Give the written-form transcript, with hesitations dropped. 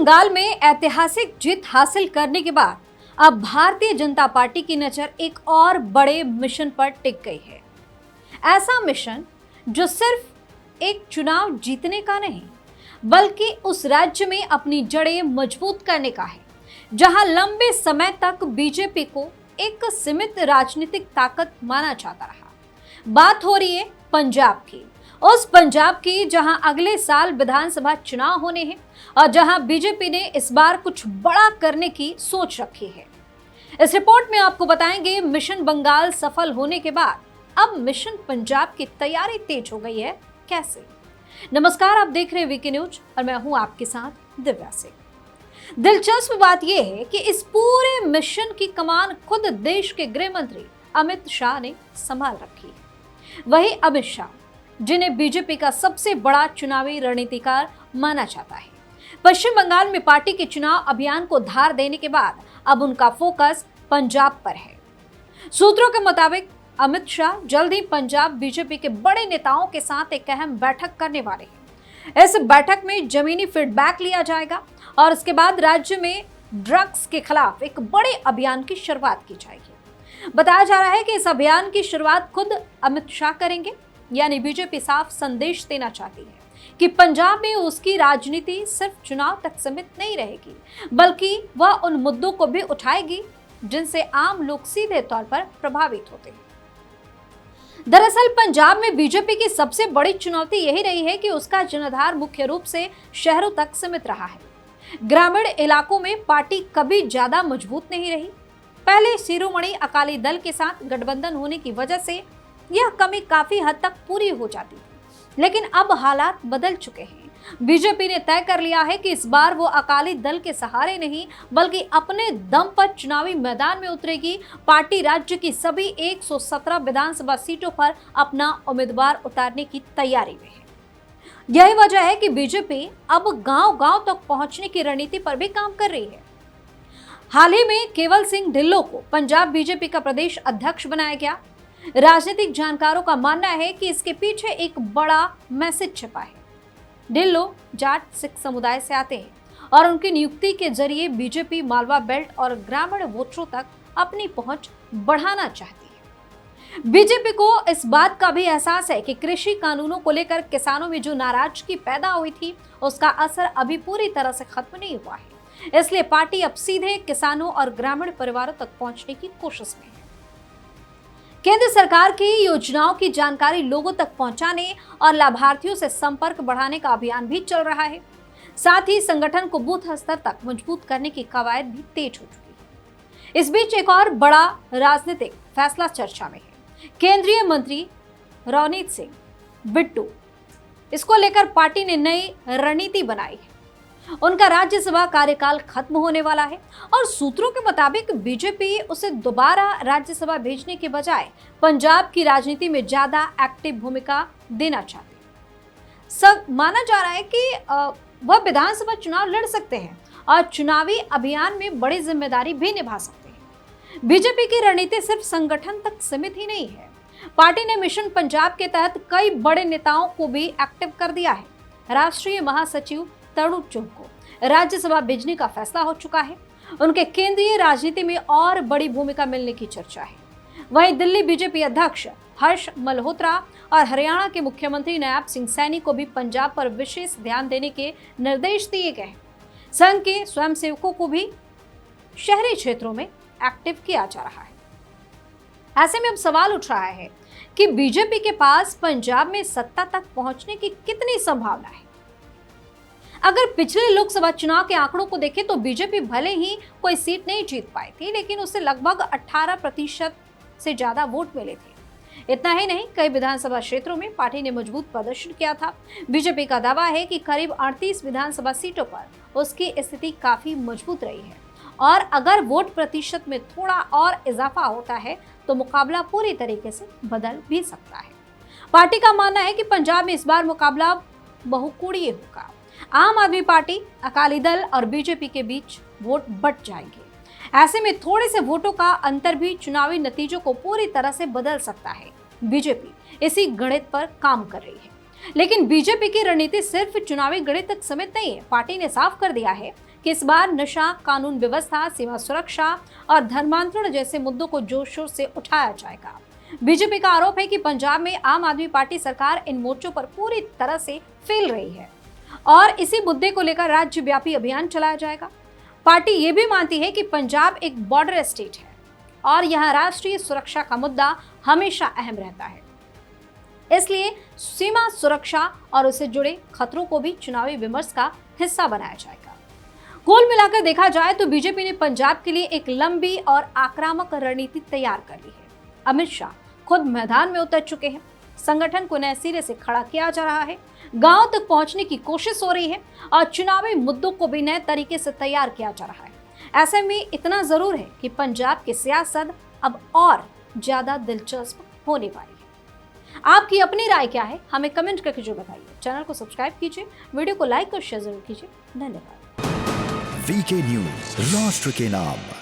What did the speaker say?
बंगाल में ऐतिहासिक जीत हासिल करने के बाद अब भारतीय जनता पार्टी की नजर एक और बड़े मिशन पर टिक गई है। ऐसा मिशन जो सिर्फ एक चुनाव जीतने का नहीं, बल्कि उस राज्य में अपनी जड़ें मजबूत करने का है, जहां लंबे समय तक बीजेपी को एक सीमित राजनीतिक ताकत माना जाता रहा। बात हो रही है पंजाब की, उस पंजाब की जहां अगले साल विधानसभा चुनाव होने हैं और जहां बीजेपी ने इस बार कुछ बड़ा करने की सोच रखी है। इस रिपोर्ट में आपको बताएंगे मिशन बंगाल सफल होने के बाद अब मिशन पंजाब की तैयारी तेज हो गई है कैसे। नमस्कार, आप देख रहे हैं वीके न्यूज और मैं हूं आपके साथ दिव्या सिंह। दिलचस्प बात यह है कि इस पूरे मिशन की कमान खुद देश के गृह मंत्री अमित शाह ने संभाल रखी है। वही अमित शाह, जिन्हें बीजेपी का सबसे बड़ा चुनावी रणनीतिकार माना जाता है, पश्चिम बंगाल में पार्टी के चुनाव अभियान को धार देने के बाद अब उनका फोकस पंजाब पर है। सूत्रों के मुताबिक अमित शाह जल्द ही पंजाब बीजेपी के बड़े नेताओं के साथ एक अहम बैठक करने वाले हैं। इस बैठक में जमीनी फीडबैक लिया जाएगा और उसके बाद राज्य में ड्रग्स के खिलाफ एक बड़े अभियान की शुरुआत की जाएगी। बताया जा रहा है कि इस अभियान की शुरुआत खुद अमित शाह करेंगे। यानी बीजेपी साफ संदेश देना चाहती है कि पंजाब में उसकी राजनीति सिर्फ चुनाव तक सीमित नहीं रहेगी, बल्कि वह उन मुद्दों को भी उठाएगी जिनसे आम लोग सीधे तौर पर प्रभावित होते हैं। दरअसल पंजाब में बीजेपी की सबसे बड़ी चुनौती यही रही है कि उसका जनाधार मुख्य रूप से शहरों तक सीमित रहा है। ग्रामीण इलाकों में पार्टी कभी ज्यादा मजबूत नहीं रही। पहले शिरोमणि अकाली दल के साथ गठबंधन होने की वजह से यह कमी काफी हद तक पूरी हो जाती थी, लेकिन अब हालात बदल चुके हैं। बीजेपी ने तय कर लिया है कि इस बार वो अकाली दल के सहारे नहीं, बल्कि अपने दम पर चुनावी मैदान में उतरेगी। पार्टी राज्य की सभी 117 विधानसभा सीटों पर अपना उम्मीदवार उतारने की तैयारी में है। यही वजह है कि बीजेपी अब गांव-गांव तक पहुंचने की रणनीति पर भी काम कर रही है। हाल ही में केवल सिंह ढिल्लों को पंजाब बीजेपी का प्रदेश अध्यक्ष बनाया गया। राजनीतिक जानकारों का मानना है कि इसके पीछे एक बड़ा मैसेज छिपा है। ढिल्लों जाट सिख समुदाय से आते हैं और उनकी नियुक्ति के जरिए बीजेपी मालवा बेल्ट और ग्रामीण वोटरों तक अपनी पहुंच बढ़ाना चाहती है। बीजेपी को इस बात का भी एहसास है कि कृषि कानूनों को लेकर किसानों में जो नाराजगी पैदा हुई थी, उसका असर अभी पूरी तरह से खत्म नहीं हुआ है। इसलिए पार्टी अब सीधे किसानों और ग्रामीण परिवारों तक पहुंचने की कोशिश में है। केंद्र सरकार की योजनाओं की जानकारी लोगों तक पहुंचाने और लाभार्थियों से संपर्क बढ़ाने का अभियान भी चल रहा है। साथ ही संगठन को बूथ स्तर तक मजबूत करने की कवायद भी तेज हो चुकी है। इस बीच एक और बड़ा राजनीतिक फैसला चर्चा में है। केंद्रीय मंत्री रवनीत सिंह बिट्टू, इसको लेकर पार्टी ने नई रणनीति बनाई है। उनका राज्यसभा कार्यकाल खत्म होने वाला है और सूत्रों के मुताबिक बीजेपी उसे दोबारा राज्यसभा भेजने के बजाय पंजाब की राजनीति में ज्यादा एक्टिव भूमिका देना चाहती है। सब माना जा रहा है कि वह विधानसभा चुनाव लड़ सकते हैं और चुनावी अभियान में बड़ी जिम्मेदारी भी निभा सकते हैं। बीजेपी की रणनीति सिर्फ संगठन तक सीमित ही नहीं है। पार्टी ने मिशन पंजाब के तहत कई बड़े नेताओं को भी एक्टिव कर दिया है। राष्ट्रीय महासचिव तरुण चुग को राज्यसभा भेजने का फैसला हो चुका है। उनके केंद्रीय राजनीति में और बड़ी भूमिका मिलने की चर्चा है। वहीं दिल्ली बीजेपी अध्यक्ष हर्ष मल्होत्रा और हरियाणा के मुख्यमंत्री नायब सिंह सैनी को भी पंजाब पर विशेष ध्यान देने के निर्देश दिए गए हैं। संघ के स्वयंसेवकों को भी शहरी क्षेत्रों में एक्टिव किया जा रहा है। ऐसे में अब सवाल उठ रहा है कि बीजेपी के पास पंजाब में सत्ता तक पहुंचने की कितनी संभावना है। अगर पिछले लोकसभा चुनाव के आंकड़ों को देखें तो बीजेपी भले ही कोई सीट नहीं जीत पाई थी, लेकिन उसे लगभग 18% से ज्यादा वोट मिले थे। इतना ही नहीं, कई विधानसभा क्षेत्रों में पार्टी ने मजबूत प्रदर्शन किया था। बीजेपी का दावा है कि करीब 38 विधानसभा सीटों पर उसकी स्थिति काफी मजबूत रही है और अगर वोट प्रतिशत में थोड़ा और इजाफा होता है तो मुकाबला पूरी तरीके से बदल भी सकता है। पार्टी का मानना है कि पंजाब में इस बार मुकाबला बहुकोणीय होगा। आम आदमी पार्टी, अकाली दल और बीजेपी के बीच वोट बंट जाएंगे। ऐसे में थोड़े से वोटों का अंतर भी चुनावी नतीजों को पूरी तरह से बदल सकता है। बीजेपी इसी गणित पर काम कर रही है। लेकिन बीजेपी की रणनीति सिर्फ चुनावी गणित तक सीमित नहीं है। पार्टी ने साफ कर दिया है कि इस बार नशा, कानून व्यवस्था, सीमा सुरक्षा और धर्मांतरण जैसे मुद्दों को जोर शोर से उठाया जाएगा। बीजेपी का आरोप है कि पंजाब में आम आदमी पार्टी सरकार इन मोर्चों पर पूरी तरह से फेल रही है और इसी मुद्दे को लेकर राज्यव्यापी अभियान चलाया जाएगा। पार्टी ये भी मानती है कि पंजाब एक बॉर्डर स्टेट है और यहाँ राष्ट्रीय सुरक्षा का मुद्दा हमेशा अहम रहता है, इसलिए सीमा सुरक्षा और उससे जुड़े खतरों को भी चुनावी विमर्श का हिस्सा बनाया जाएगा। कुल मिलाकर देखा जाए तो बीजेपी ने पंजाब के लिए एक लंबी और आक्रामक रणनीति तैयार कर ली है। अमित शाह खुद मैदान में उतर चुके हैं, संगठन को नए सिरे से खड़ा किया जा रहा है, गांव तक पहुंचने की कोशिश हो रही है और चुनावी मुद्दों को भी नए तरीके से तैयार किया जा रहा है। ऐसे में इतना जरूर है कि पंजाब की सियासत अब और ज्यादा दिलचस्प होने वाली है। आपकी अपनी राय क्या है, हमें कमेंट करके जो बताइए। चैनल को सब्सक्राइब कीजिए, वीडियो को लाइक और शेयर जरूर कीजिए। धन्यवाद। वीके न्यूज, राष्ट्र के नाम।